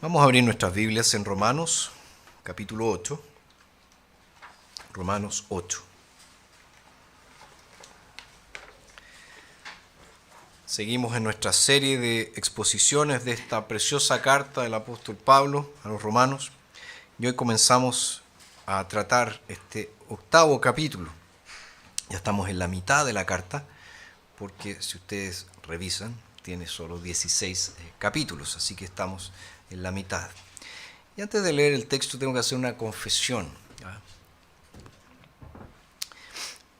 Vamos a abrir nuestras Biblias en Romanos, capítulo 8. Romanos 8. Seguimos en nuestra serie de exposiciones de esta preciosa carta del apóstol Pablo a los romanos. Y hoy comenzamos a tratar este octavo capítulo. Ya estamos en la mitad de la carta, porque si ustedes revisan, tiene solo 16 capítulos, así que estamos en la mitad. Y antes de leer el texto tengo que hacer una confesión.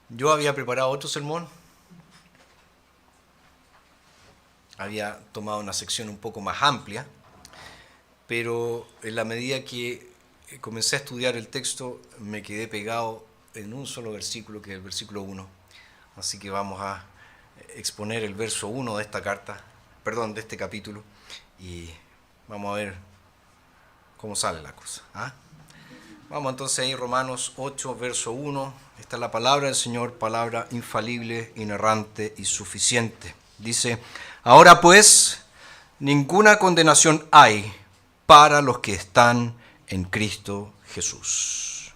Yo había preparado otro sermón, había tomado una sección un poco más amplia, pero en la medida que comencé a estudiar el texto me quedé pegado en un solo versículo, que es el versículo 1. Así que vamos a exponer el verso 1 de esta carta, de este capítulo, y vamos a ver cómo sale la cosa. Vamos entonces ahí, Romanos 8, verso 1. Esta es la palabra del Señor, palabra infalible, inerrante y suficiente. Dice: ahora pues, ninguna condenación hay para los que están en Cristo Jesús.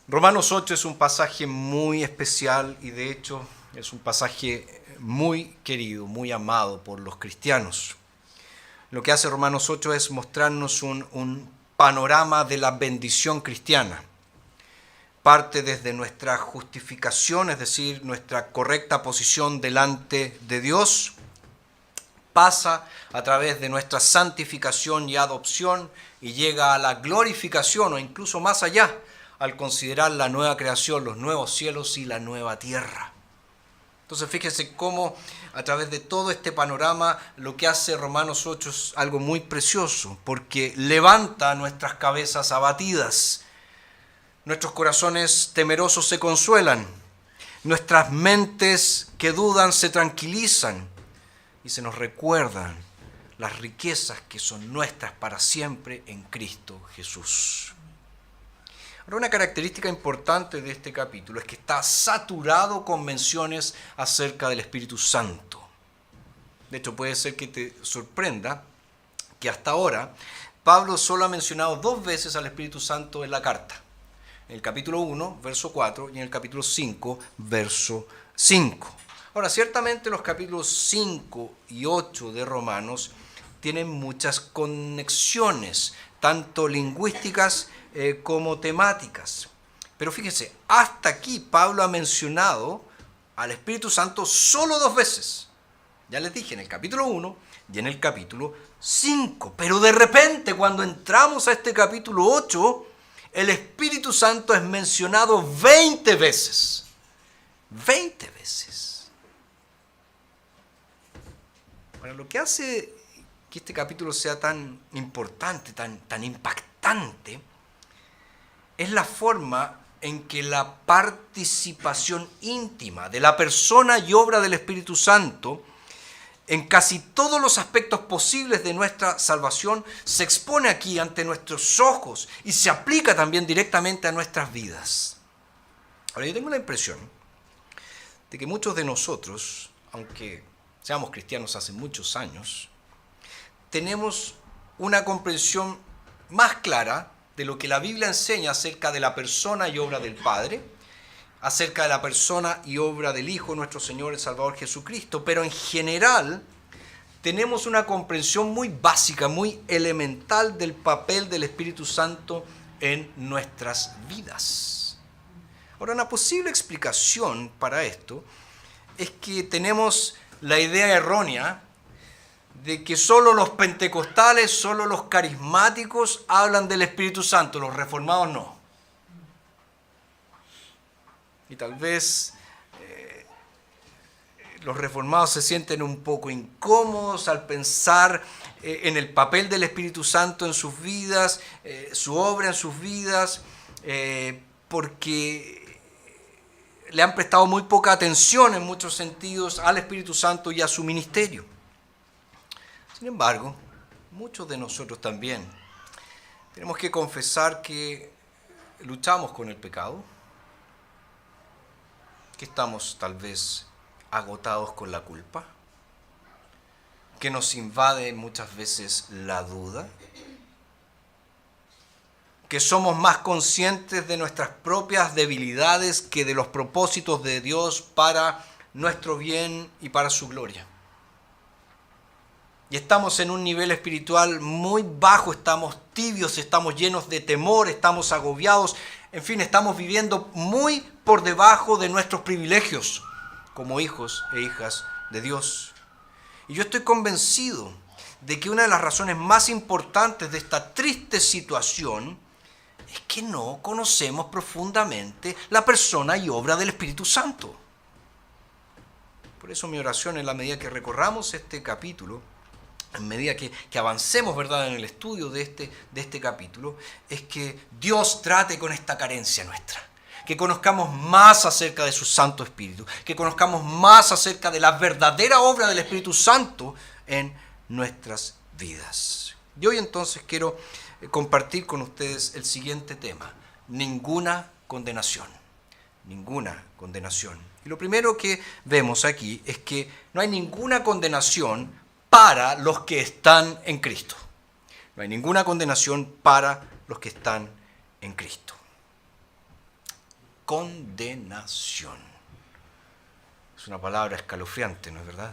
Romanos 8 es un pasaje muy especial y de hecho es un pasaje muy querido, muy amado por los cristianos. Lo que hace Romanos 8 es mostrarnos un panorama de la bendición cristiana. Parte desde nuestra justificación, es decir, nuestra correcta posición delante de Dios, pasa a través de nuestra santificación y adopción y llega a la glorificación o incluso más allá, al considerar la nueva creación, los nuevos cielos y la nueva tierra. Entonces fíjense cómo a través de todo este panorama lo que hace Romanos 8 es algo muy precioso, porque levanta nuestras cabezas abatidas, nuestros corazones temerosos se consuelan, nuestras mentes que dudan se tranquilizan y se nos recuerdan las riquezas que son nuestras para siempre en Cristo Jesús. Ahora, una característica importante de este capítulo es que está saturado con menciones acerca del Espíritu Santo. De hecho, puede ser que te sorprenda que hasta ahora Pablo solo ha mencionado 2 veces al Espíritu Santo en la carta. En el capítulo 1, verso 4, y en el capítulo 5, verso 5. Ahora, ciertamente los capítulos 5 y 8 de Romanos tienen muchas conexiones, tanto lingüísticas como temáticas. Pero fíjense, hasta aquí Pablo ha mencionado al Espíritu Santo solo 2 veces. Ya les dije, en el capítulo 1 y en el capítulo 5. Pero de repente, cuando entramos a este capítulo 8, el Espíritu Santo es mencionado 20 veces. 20 veces. Bueno, lo que hace que este capítulo sea tan importante, tan impactante, es la forma en que la participación íntima de la persona y obra del Espíritu Santo en casi todos los aspectos posibles de nuestra salvación se expone aquí ante nuestros ojos y se aplica también directamente a nuestras vidas. Ahora, yo tengo la impresión de que muchos de nosotros, aunque seamos cristianos hace muchos años, tenemos una comprensión más clara de lo que la Biblia enseña acerca de la persona y obra del Padre, acerca de la persona y obra del Hijo, nuestro Señor y Salvador Jesucristo, pero en general tenemos una comprensión muy básica, muy elemental del papel del Espíritu Santo en nuestras vidas. Ahora, una posible explicación para esto es que tenemos la idea errónea de que solo los pentecostales, solo los carismáticos hablan del Espíritu Santo, los reformados no. Y tal vez los reformados se sienten un poco incómodos al pensar en el papel del Espíritu Santo en sus vidas, su obra en sus vidas, porque le han prestado muy poca atención en muchos sentidos al Espíritu Santo y a su ministerio. Sin embargo, muchos de nosotros también tenemos que confesar que luchamos con el pecado, que estamos tal vez agotados con la culpa, que nos invade muchas veces la duda, que somos más conscientes de nuestras propias debilidades que de los propósitos de Dios para nuestro bien y para su gloria. Y estamos en un nivel espiritual muy bajo, estamos tibios, estamos llenos de temor, estamos agobiados, en fin, estamos viviendo muy por debajo de nuestros privilegios como hijos e hijas de Dios. Y yo estoy convencido de que una de las razones más importantes de esta triste situación es que no conocemos profundamente la persona y obra del Espíritu Santo. Por eso mi oración, en la medida que recorramos este capítulo, en medida que avancemos, ¿verdad?, en el estudio de este capítulo, es que Dios trate con esta carencia nuestra. Que conozcamos más acerca de su Santo Espíritu, que conozcamos más acerca de la verdadera obra del Espíritu Santo en nuestras vidas. Y hoy entonces quiero compartir con ustedes el siguiente tema: ninguna condenación. Ninguna condenación. Y lo primero que vemos aquí es que no hay ninguna condenación para los que están en Cristo. No hay ninguna condenación para los que están en Cristo. Condenación. Es una palabra escalofriante, ¿no es verdad?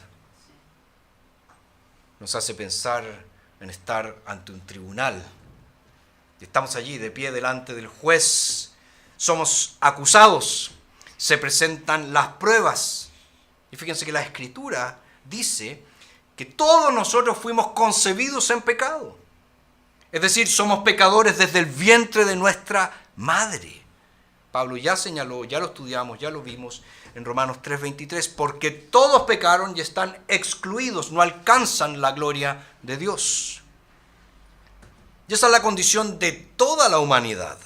Nos hace pensar en estar ante un tribunal. Estamos allí de pie delante del juez. Somos acusados. Se presentan las pruebas. Y fíjense que la Escritura dice que todos nosotros fuimos concebidos en pecado. Es decir, somos pecadores desde el vientre de nuestra madre. Pablo ya señaló, ya lo estudiamos, ya lo vimos en Romanos 3:23, porque todos pecaron y están excluidos, no alcanzan la gloria de Dios. Y esa es la condición de toda la humanidad.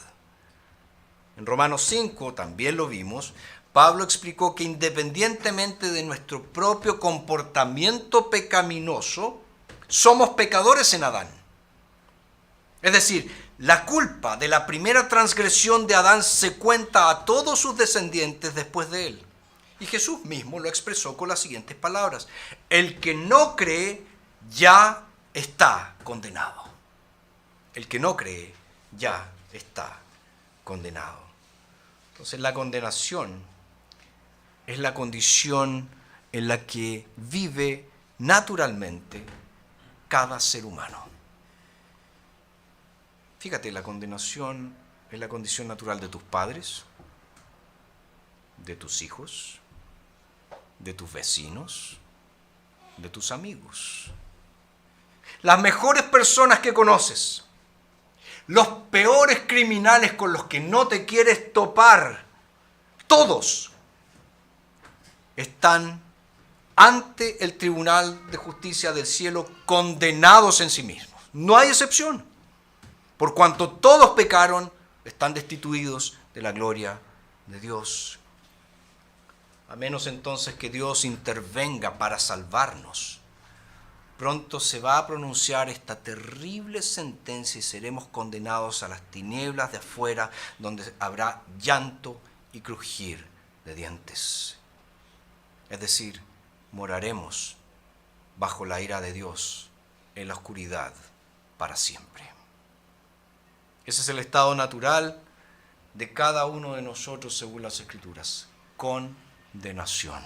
En Romanos 5 también lo vimos. Pablo explicó que independientemente de nuestro propio comportamiento pecaminoso, somos pecadores en Adán. Es decir, la culpa de la primera transgresión de Adán se cuenta a todos sus descendientes después de él. Y Jesús mismo lo expresó con las siguientes palabras: el que no cree ya está condenado. El que no cree ya está condenado. Entonces la condenación es la condición en la que vive naturalmente cada ser humano. Fíjate, la condenación es la condición natural de tus padres, de tus hijos, de tus vecinos, de tus amigos. Las mejores personas que conoces, los peores criminales con los que no te quieres topar, todos están ante el Tribunal de Justicia del Cielo condenados en sí mismos. No hay excepción. Por cuanto todos pecaron, están destituidos de la gloria de Dios. A menos entonces que Dios intervenga para salvarnos, pronto se va a pronunciar esta terrible sentencia y seremos condenados a las tinieblas de afuera, donde habrá llanto y crujir de dientes. Es decir, moraremos bajo la ira de Dios en la oscuridad para siempre. Ese es el estado natural de cada uno de nosotros según las Escrituras. Condenación.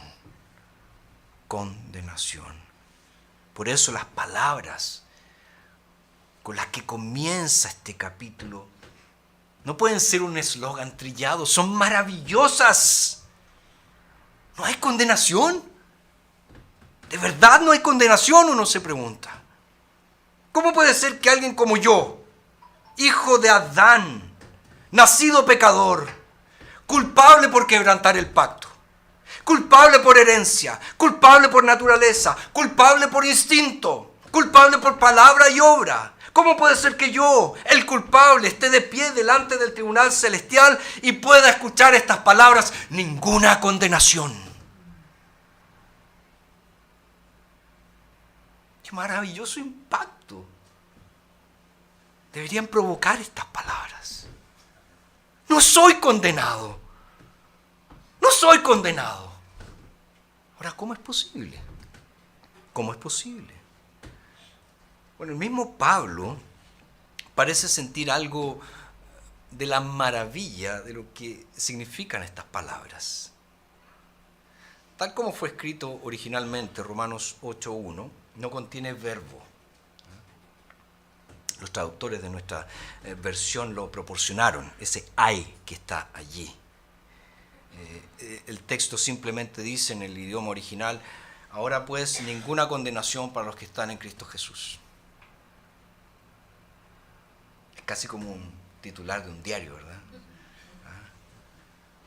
Condenación. Por eso las palabras con las que comienza este capítulo no pueden ser un eslogan trillado, son maravillosas. ¿No hay condenación? ¿De verdad no hay condenación?, uno se pregunta. ¿Cómo puede ser que alguien como yo, hijo de Adán, nacido pecador, culpable por quebrantar el pacto, culpable por herencia, culpable por naturaleza, culpable por instinto, culpable por palabra y obra, cómo puede ser que yo, el culpable, esté de pie delante del tribunal celestial y pueda escuchar estas palabras: ninguna condenación? ¡Qué maravilloso impacto deberían provocar estas palabras! No soy condenado. No soy condenado. Ahora, ¿cómo es posible? ¿Cómo es posible? Bueno, el mismo Pablo parece sentir algo de la maravilla de lo que significan estas palabras. Tal como fue escrito originalmente, Romanos 8.1, no contiene verbo. Los traductores de nuestra versión lo proporcionaron, ese hay que está allí. El texto simplemente dice en el idioma original: ahora pues ninguna condenación para los que están en Cristo Jesús. Es casi como un titular de un diario, ¿verdad?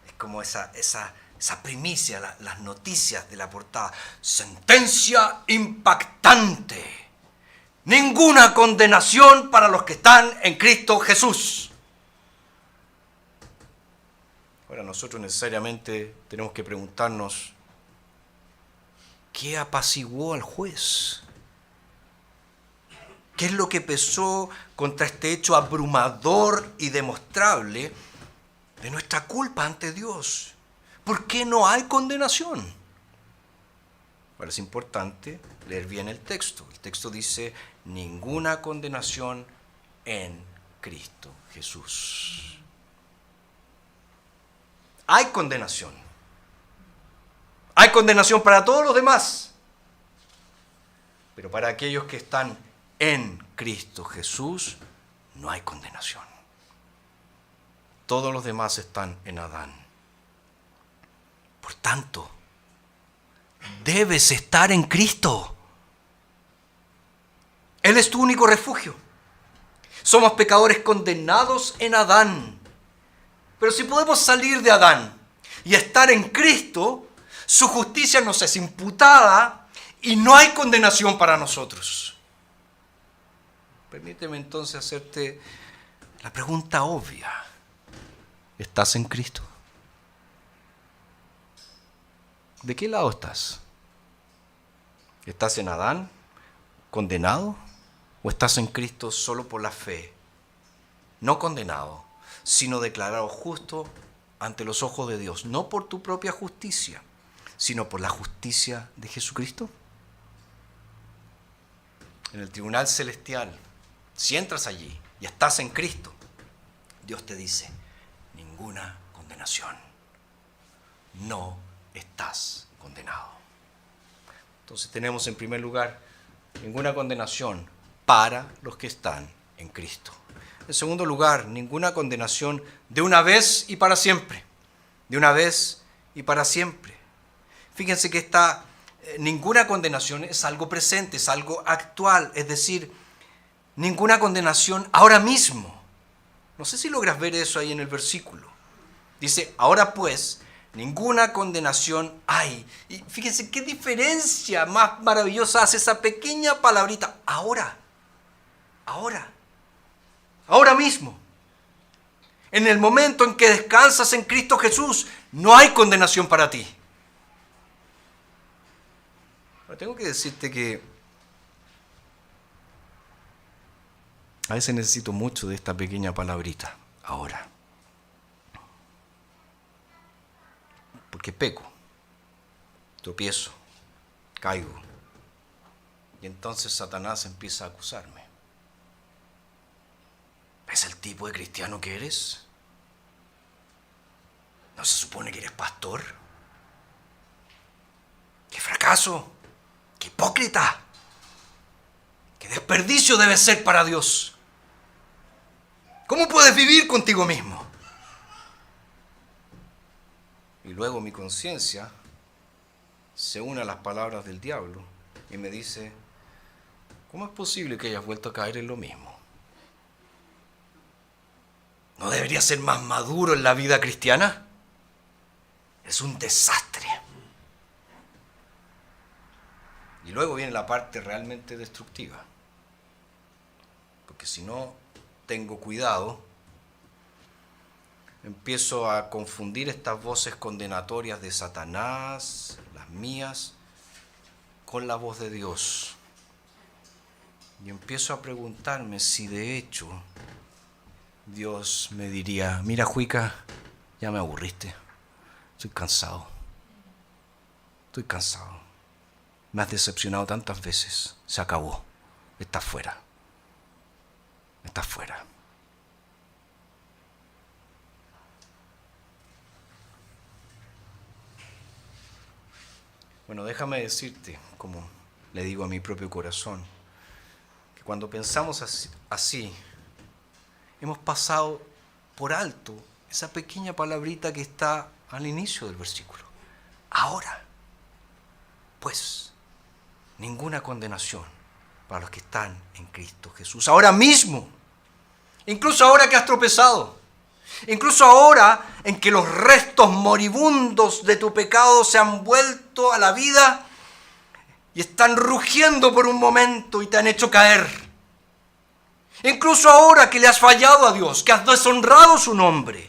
Es como esa primicia, las noticias de la portada. Sentencia impactante. Ninguna condenación para los que están en Cristo Jesús. Ahora nosotros necesariamente tenemos que preguntarnos: ¿qué apaciguó al juez? ¿Qué es lo que pesó contra este hecho abrumador y demostrable de nuestra culpa ante Dios? ¿Por qué no hay condenación? Ahora es importante leer bien el texto. El texto dice: ninguna condenación en Cristo Jesús. Hay condenación. Hay condenación para todos los demás. Pero para aquellos que están en Cristo Jesús, no hay condenación. Todos los demás están en Adán. Por tanto, debes estar en Cristo. Él es tu único refugio. Somos pecadores condenados en Adán. Pero si podemos salir de Adán y estar en Cristo, su justicia nos es imputada y no hay condenación para nosotros. Permíteme entonces hacerte la pregunta obvia: ¿estás en Cristo? ¿De qué lado estás? ¿Estás en Adán, condenado? ¿O estás en Cristo solo por la fe? No condenado, sino declarado justo ante los ojos de Dios, no por tu propia justicia, sino por la justicia de Jesucristo. En el tribunal celestial, si entras allí y estás en Cristo, Dios te dice: ninguna condenación. No estás condenado. Entonces tenemos en primer lugar ninguna condenación para los que están en Cristo. En segundo lugar, ninguna condenación de una vez y para siempre. De una vez y para siempre. Fíjense que ninguna condenación es algo presente, es algo actual, es decir, ninguna condenación ahora mismo. No sé si logras ver eso ahí en el versículo. Dice: ahora pues, ninguna condenación hay. Y fíjense qué diferencia más maravillosa hace esa pequeña palabrita. Ahora mismo. En el momento en que descansas en Cristo Jesús, no hay condenación para ti. Ahora tengo que decirte que a veces necesito mucho de esta pequeña palabrita, ahora. Porque peco, tropiezo, caigo. Y entonces Satanás empieza a acusarme. ¿Es el tipo de cristiano que eres? ¿No se supone que eres pastor? ¡Qué fracaso! ¡Qué hipócrita! ¡Qué desperdicio debe ser para Dios! ¿Cómo puedes vivir contigo mismo? Y luego mi conciencia se une a las palabras del diablo y me dice: ¿cómo es posible que hayas vuelto a caer en lo mismo? ¿No deberías ser más maduro en la vida cristiana? Es un desastre. Y luego viene la parte realmente destructiva. Porque si no tengo cuidado, empiezo a confundir estas voces condenatorias de Satanás, las mías, con la voz de Dios. Y empiezo a preguntarme si de hecho Dios me diría: mira, Juica, ya me aburriste. Estoy cansado. Me has decepcionado tantas veces. Se acabó. estás fuera. Estás fuera. Bueno, déjame decirte, como le digo a mi propio corazón, que cuando pensamos así, hemos pasado por alto esa pequeña palabrita que está al inicio del versículo. Ahora, pues, ninguna condenación para los que están en Cristo Jesús. Ahora mismo, incluso ahora que has tropezado, incluso ahora en que los restos moribundos de tu pecado se han vuelto a la vida y están rugiendo por un momento y te han hecho caer. Incluso ahora que le has fallado a Dios, que has deshonrado su nombre.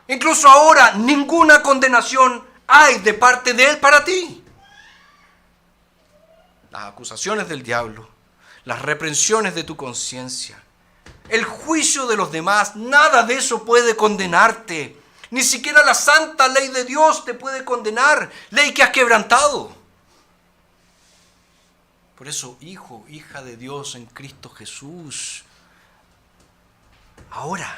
Incluso ahora ninguna condenación hay de parte de Él para ti. Las acusaciones del diablo, las reprensiones de tu conciencia, el juicio de los demás, nada de eso puede condenarte. Ni siquiera la santa ley de Dios te puede condenar, ley que has quebrantado. Por eso, hijo, hija de Dios en Cristo Jesús, ahora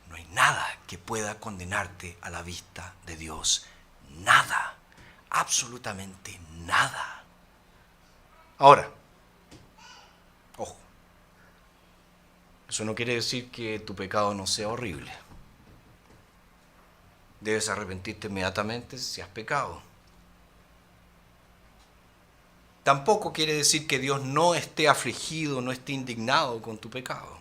no hay nada que pueda condenarte a la vista de Dios. Nada, absolutamente nada. Ahora, ojo, eso no quiere decir que tu pecado no sea horrible. Debes arrepentirte inmediatamente si has pecado. Tampoco quiere decir que Dios no esté afligido, no esté indignado con tu pecado.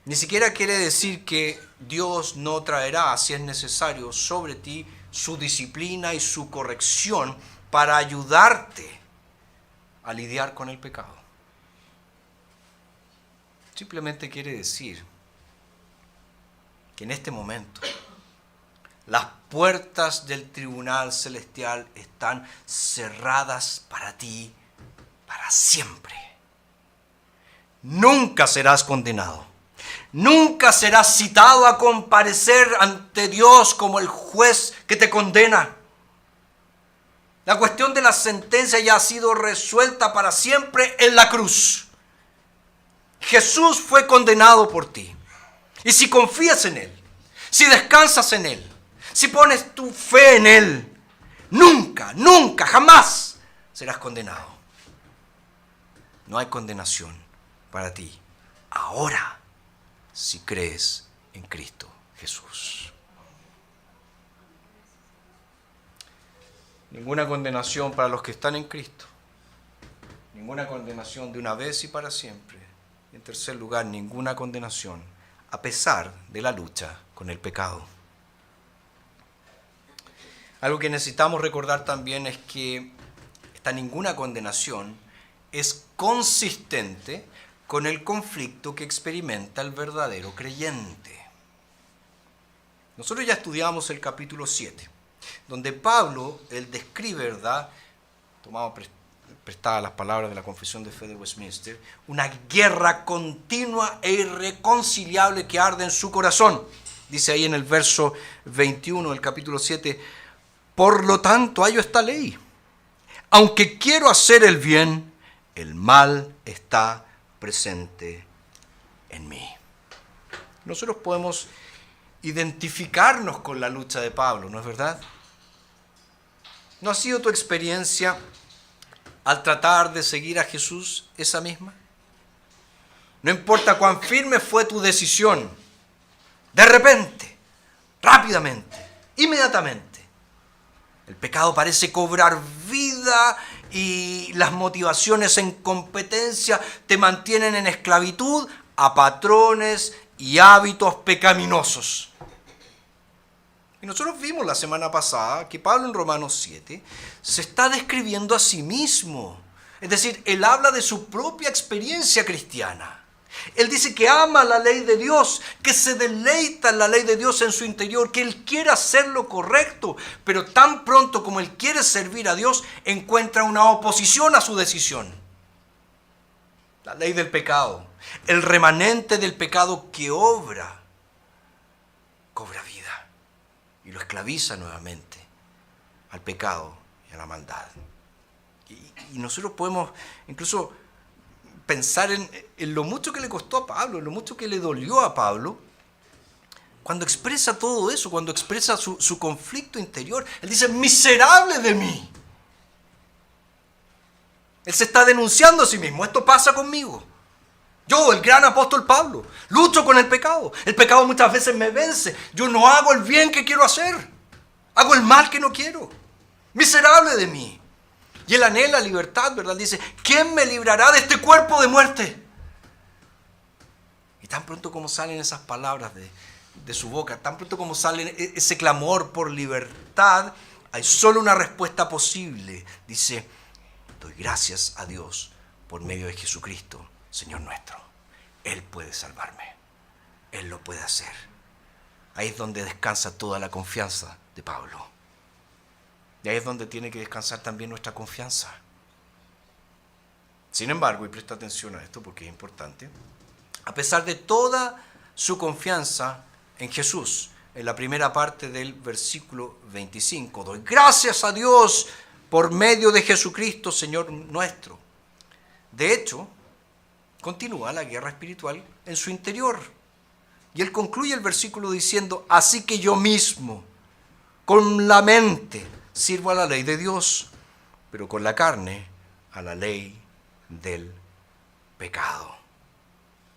Ni siquiera quiere decir que Dios no traerá, si es necesario, sobre ti su disciplina y su corrección para ayudarte a lidiar con el pecado. Simplemente quiere decir que en este momento las puertas del tribunal celestial están cerradas para ti para siempre. Nunca serás condenado. Nunca serás citado a comparecer ante Dios como el juez que te condena. La cuestión de la sentencia ya ha sido resuelta para siempre en la cruz. Jesús fue condenado por ti. Y si confías en Él, si descansas en Él, si pones tu fe en Él, nunca, nunca, jamás serás condenado. No hay condenación para ti ahora si crees en Cristo Jesús. Ninguna condenación para los que están en Cristo. Ninguna condenación de una vez y para siempre. Y en tercer lugar, ninguna condenación a pesar de la lucha con el pecado. Algo que necesitamos recordar también es que esta ninguna condenación es consistente con el conflicto que experimenta el verdadero creyente. Nosotros ya estudiamos el capítulo 7, donde Pablo, él describe, ¿verdad?, tomado prestadas las palabras de la Confesión de Fe de Westminster, una guerra continua e irreconciliable que arde en su corazón. Dice ahí en el verso 21 del capítulo 7, por lo tanto hallo esta ley, aunque quiero hacer el bien, el mal está presente en mí. Nosotros podemos identificarnos con la lucha de Pablo, ¿no es verdad? ¿No ha sido tu experiencia al tratar de seguir a Jesús esa misma? No importa cuán firme fue tu decisión, de repente, rápidamente, inmediatamente, el pecado parece cobrar vida y las motivaciones en competencia te mantienen en esclavitud a patrones y hábitos pecaminosos. Y nosotros vimos la semana pasada que Pablo en Romanos 7 se está describiendo a sí mismo. Es decir, él habla de su propia experiencia cristiana. Él dice que ama la ley de Dios, que se deleita en la ley de Dios en su interior, que él quiere hacer lo correcto, pero tan pronto como él quiere servir a Dios, encuentra una oposición a su decisión. La ley del pecado, el remanente del pecado que cobra vida y lo esclaviza nuevamente al pecado y a la maldad. Y nosotros podemos incluso pensar en lo mucho que le costó a Pablo, en lo mucho que le dolió a Pablo, cuando expresa todo eso, cuando expresa su conflicto interior. Él dice, miserable de mí. Él se está denunciando a sí mismo. Esto pasa conmigo. Yo, el gran apóstol Pablo, lucho con el pecado. El pecado muchas veces me vence. Yo no hago el bien que quiero hacer. Hago el mal que no quiero. Miserable de mí. Y él anhela libertad, ¿verdad? Dice, ¿quién me librará de este cuerpo de muerte? Y tan pronto como salen esas palabras de su boca, tan pronto como sale ese clamor por libertad, hay solo una respuesta posible. Dice, doy gracias a Dios por medio de Jesucristo, Señor nuestro. Él puede salvarme. Él lo puede hacer. Ahí es donde descansa toda la confianza de Pablo. Y ahí es donde tiene que descansar también nuestra confianza. Sin embargo, y presta atención a esto porque es importante, a pesar de toda su confianza en Jesús, en la primera parte del versículo 25, doy gracias a Dios por medio de Jesucristo, Señor nuestro. De hecho, continúa la guerra espiritual en su interior. Y él concluye el versículo diciendo, así que yo mismo, con la mente, sirvo a la ley de Dios, pero con la carne a la ley del pecado.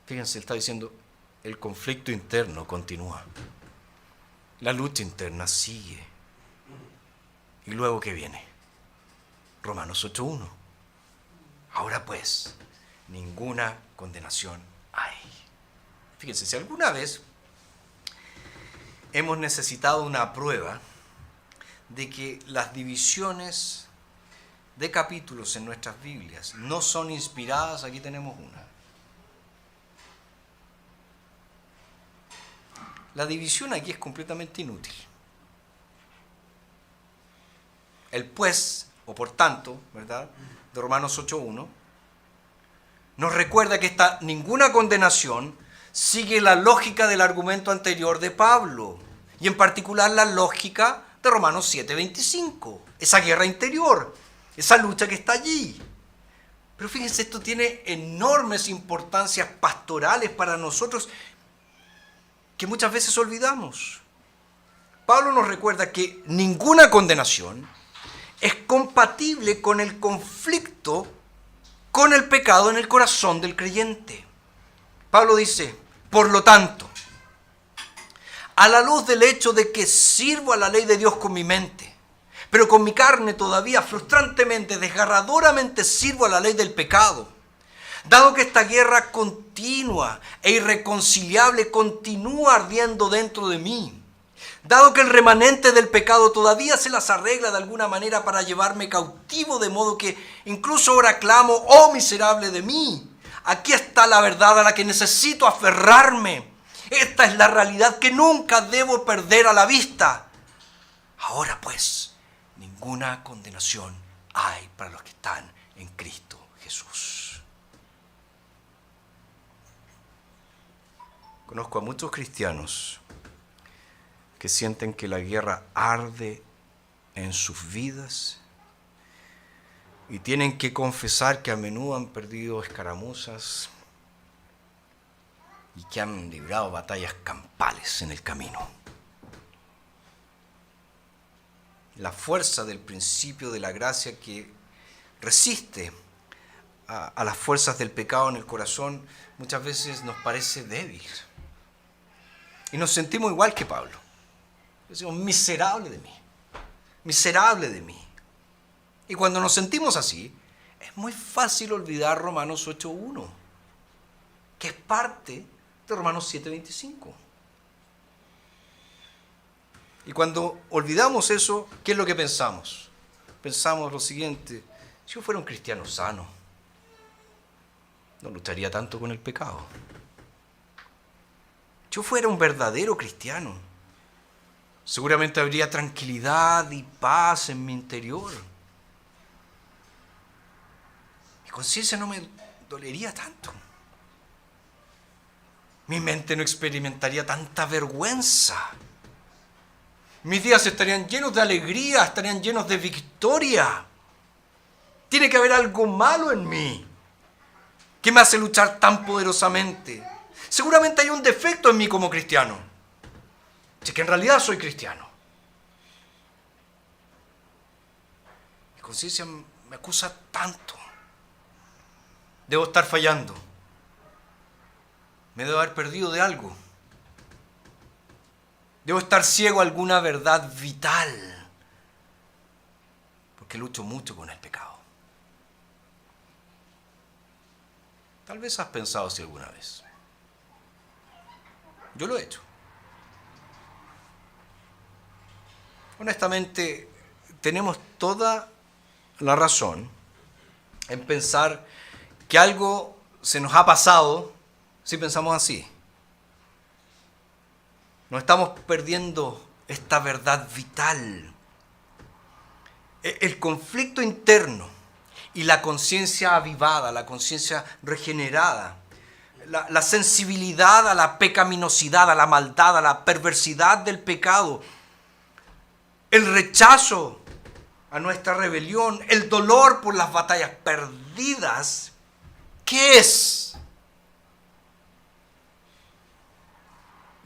Fíjense, él está diciendo, el conflicto interno continúa. La lucha interna sigue. ¿Y luego qué viene? Romanos 8:1. Ahora pues, ninguna condenación hay. Fíjense, si alguna vez hemos necesitado una prueba de que las divisiones de capítulos en nuestras Biblias no son inspiradas, aquí tenemos una. La división aquí es completamente inútil. El pues, o por tanto, ¿verdad?, de Romanos 8:1, nos recuerda que esta ninguna condenación sigue la lógica del argumento anterior de Pablo, y en particular la lógica de Romanos 7:25, esa guerra interior, esa lucha que está allí. Pero fíjense, esto tiene enormes importancias pastorales para nosotros que muchas veces olvidamos. Pablo nos recuerda que ninguna condenación es compatible con el conflicto con el pecado en el corazón del creyente. Pablo dice, por lo tanto, a la luz del hecho de que sirvo a la ley de Dios con mi mente, pero con mi carne todavía frustrantemente, desgarradoramente sirvo a la ley del pecado, dado que esta guerra continua e irreconciliable continúa ardiendo dentro de mí, dado que el remanente del pecado todavía se las arregla de alguna manera para llevarme cautivo, de modo que incluso ahora clamo, oh miserable de mí, aquí está la verdad a la que necesito aferrarme. Esta es la realidad que nunca debo perder a la vista. Ahora pues, ninguna condenación hay para los que están en Cristo Jesús. Conozco a muchos cristianos que sienten que la guerra arde en sus vidas y tienen que confesar que a menudo han perdido escaramuzas y que han librado batallas campales en el camino. La fuerza del principio de la gracia que resiste a las fuerzas del pecado en el corazón muchas veces nos parece débil. Y nos sentimos igual que Pablo. Decimos, miserable de mí, miserable de mí. Y cuando nos sentimos así, es muy fácil olvidar Romanos 8:1, que es parte de Romanos 7:25. Y cuando olvidamos eso, ¿qué es lo que pensamos? Pensamos lo siguiente, si yo fuera un cristiano sano, no lucharía tanto con el pecado. Si yo fuera un verdadero cristiano, seguramente habría tranquilidad y paz en mi interior. Mi conciencia no me dolería tanto. Mi mente no experimentaría tanta vergüenza. Mis días estarían llenos de alegría, estarían llenos de victoria. Tiene que haber algo malo en mí que me hace luchar tan poderosamente. Seguramente hay un defecto en mí como cristiano. Si es que en realidad soy cristiano. Mi conciencia me acusa tanto. Debo estar fallando. Me debo haber perdido de algo. Debo estar ciego a alguna verdad vital. Porque lucho mucho con el pecado. Tal vez has pensado así alguna vez. Yo lo he hecho. Honestamente, tenemos toda la razón en pensar que algo se nos ha pasado si pensamos así. Nos estamos perdiendo esta verdad vital. El conflicto interno y la conciencia avivada, la conciencia regenerada, la sensibilidad a la pecaminosidad, a la maldad, a la perversidad del pecado, el rechazo a nuestra rebelión, el dolor por las batallas perdidas. ¿Qué es?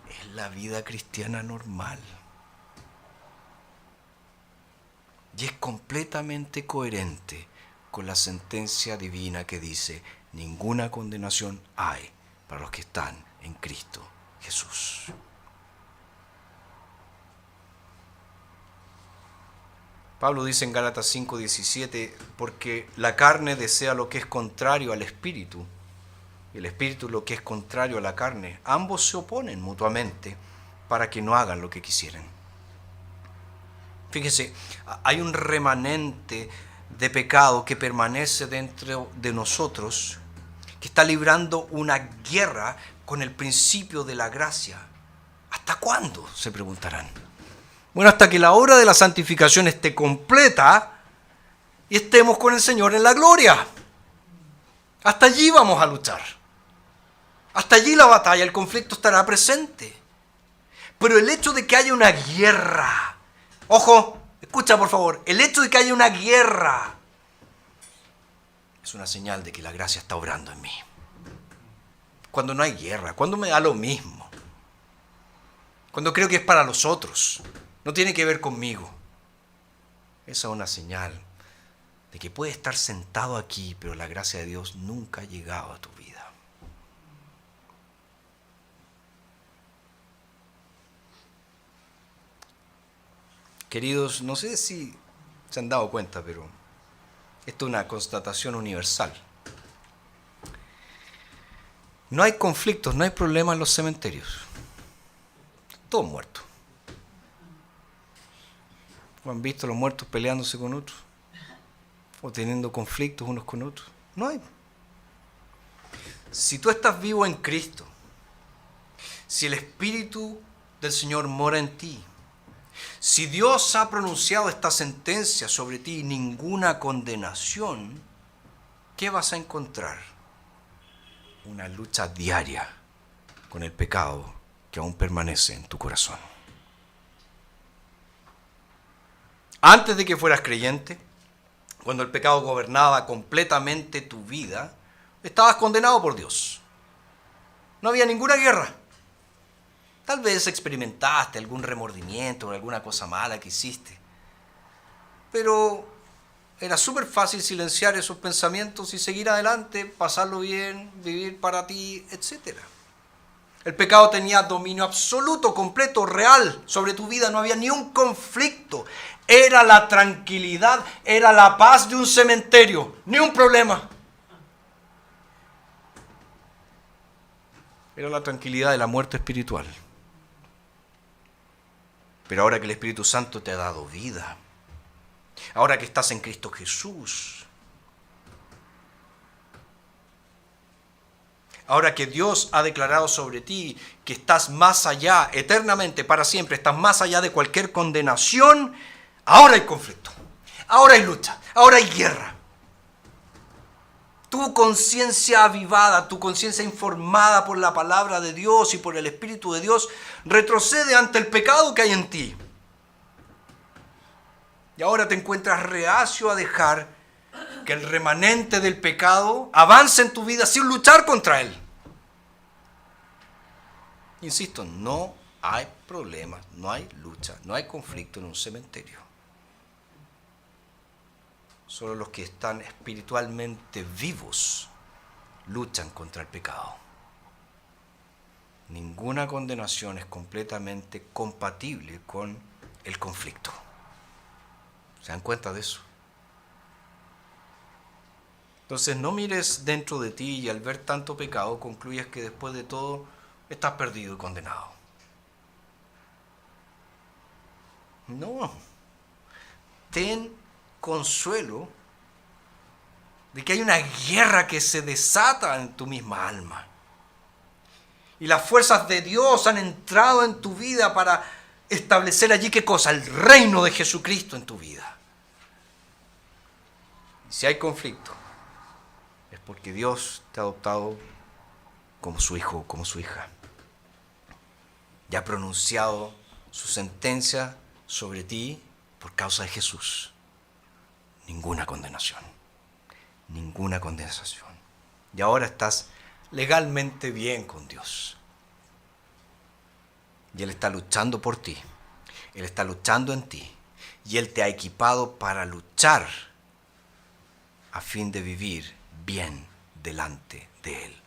Es la vida cristiana normal. Y es completamente coherente con la sentencia divina que dice: ninguna condenación hay para los que están en Cristo Jesús. Pablo dice en Gálatas 5:17, porque la carne desea lo que es contrario al espíritu, y el espíritu lo que es contrario a la carne. Ambos se oponen mutuamente para que no hagan lo que quisieren. Fíjese, hay un remanente de pecado que permanece dentro de nosotros, que está librando una guerra con el principio de la gracia. ¿Hasta cuándo?, se preguntarán. Bueno, hasta que la obra de la santificación esté completa y estemos con el Señor en la gloria. Hasta allí vamos a luchar. Hasta allí la batalla, el conflicto estará presente. Pero el hecho de que haya una guerra, ojo, escucha por favor, el hecho de que haya una guerra es una señal de que la gracia está obrando en mí. Cuando no hay guerra, cuando me da lo mismo, cuando creo que es para los otros, no tiene que ver conmigo. Esa es una señal de que puedes estar sentado aquí, pero la gracia de Dios nunca ha llegado a tu vida. Queridos, no sé si se han dado cuenta, pero esto es una constatación universal. No hay conflictos, no hay problemas en los cementerios. Todos muertos. ¿O han visto a los muertos peleándose con otros? ¿O teniendo conflictos unos con otros? No hay. Si tú estás vivo en Cristo, si el Espíritu del Señor mora en ti, si Dios ha pronunciado esta sentencia sobre ti, ninguna condenación, ¿qué vas a encontrar? Una lucha diaria con el pecado que aún permanece en tu corazón. Antes de que fueras creyente, cuando el pecado gobernaba completamente tu vida, estabas condenado por Dios. No había ninguna guerra. Tal vez experimentaste algún remordimiento o alguna cosa mala que hiciste. Pero era súper fácil silenciar esos pensamientos y seguir adelante, pasarlo bien, vivir para ti, etc. El pecado tenía dominio absoluto, completo, real sobre tu vida. No había ni un conflicto. Era la tranquilidad, era la paz de un cementerio. Ni un problema. Era la tranquilidad de la muerte espiritual. Pero ahora que el Espíritu Santo te ha dado vida, ahora que estás en Cristo Jesús, ahora que Dios ha declarado sobre ti que estás más allá, eternamente, para siempre, estás más allá de cualquier condenación, ahora hay conflicto, ahora hay lucha, ahora hay guerra. Tu conciencia avivada, tu conciencia informada por la palabra de Dios y por el Espíritu de Dios, retrocede ante el pecado que hay en ti. Y ahora te encuentras reacio a dejar que el remanente del pecado avance en tu vida sin luchar contra él. Insisto, no hay problemas, no hay lucha, no hay conflicto en un cementerio. Solo los que están espiritualmente vivos luchan contra el pecado. Ninguna condenación es completamente compatible con el conflicto. ¿Se dan cuenta de eso? Entonces no mires dentro de ti y al ver tanto pecado concluyas que después de todo estás perdido y condenado. No. Ten consuelo de que hay una guerra que se desata en tu misma alma. Y las fuerzas de Dios han entrado en tu vida para establecer allí, ¿qué cosa? El reino de Jesucristo en tu vida. Y si hay conflicto, es porque Dios te ha adoptado como su hijo, como su hija. Y ha pronunciado su sentencia sobre ti por causa de Jesús. Ninguna condenación. Ninguna condenación. Y ahora estás legalmente bien con Dios. Y Él está luchando por ti. Él está luchando en ti. Y Él te ha equipado para luchar a fin de vivir bien delante de Él,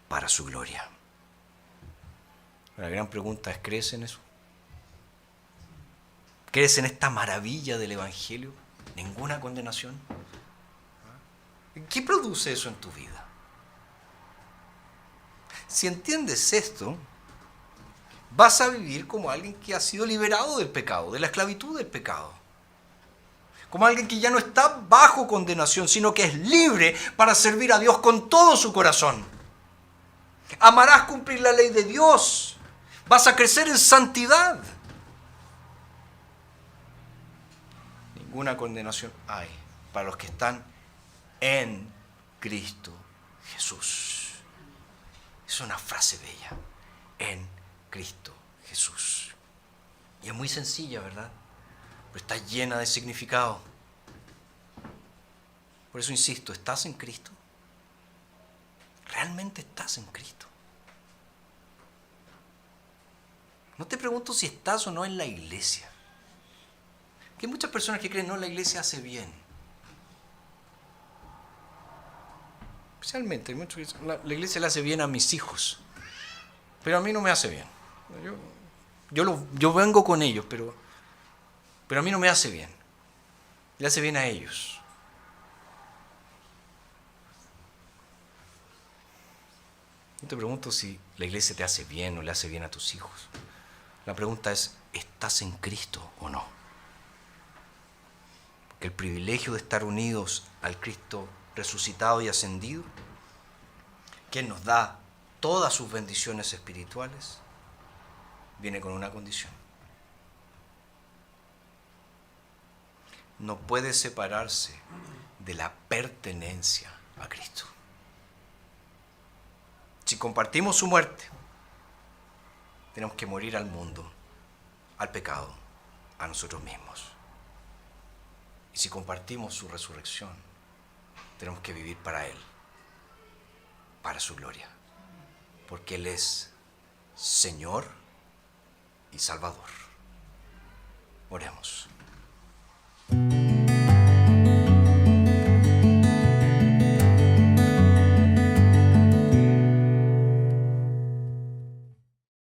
para su gloria. La gran pregunta es, ¿crees en eso? ¿Crees en esta maravilla del Evangelio? Ninguna condenación. ¿Qué produce eso en tu vida? Si entiendes esto, vas a vivir como alguien que ha sido liberado del pecado, de la esclavitud del pecado. Como alguien que ya no está bajo condenación, sino que es libre para servir a Dios con todo su corazón. Amarás cumplir la ley de Dios. Vas a crecer en santidad. Ninguna condenación hay para los que están en Cristo Jesús. Es una frase bella. En Cristo Jesús. Y es muy sencilla, ¿verdad? Pero está llena de significado. Por eso insisto, ¿estás en Cristo? ¿Realmente estás en Cristo? No te pregunto si estás o no en la iglesia. Que hay muchas personas que creen, no, la iglesia hace bien. Especialmente, muchos que dicen, la iglesia le hace bien a mis hijos, pero a mí no me hace bien. Yo vengo con ellos, pero a mí no me hace bien. Le hace bien a ellos. No te pregunto si la iglesia te hace bien o le hace bien a tus hijos. La pregunta es, ¿estás en Cristo o no? Porque el privilegio de estar unidos al Cristo resucitado y ascendido, que nos da todas sus bendiciones espirituales, viene con una condición. No puede separarse de la pertenencia a Cristo. Si compartimos su muerte, tenemos que morir al mundo, al pecado, a nosotros mismos. Y si compartimos su resurrección, tenemos que vivir para Él, para su gloria, porque Él es Señor y Salvador. Oremos.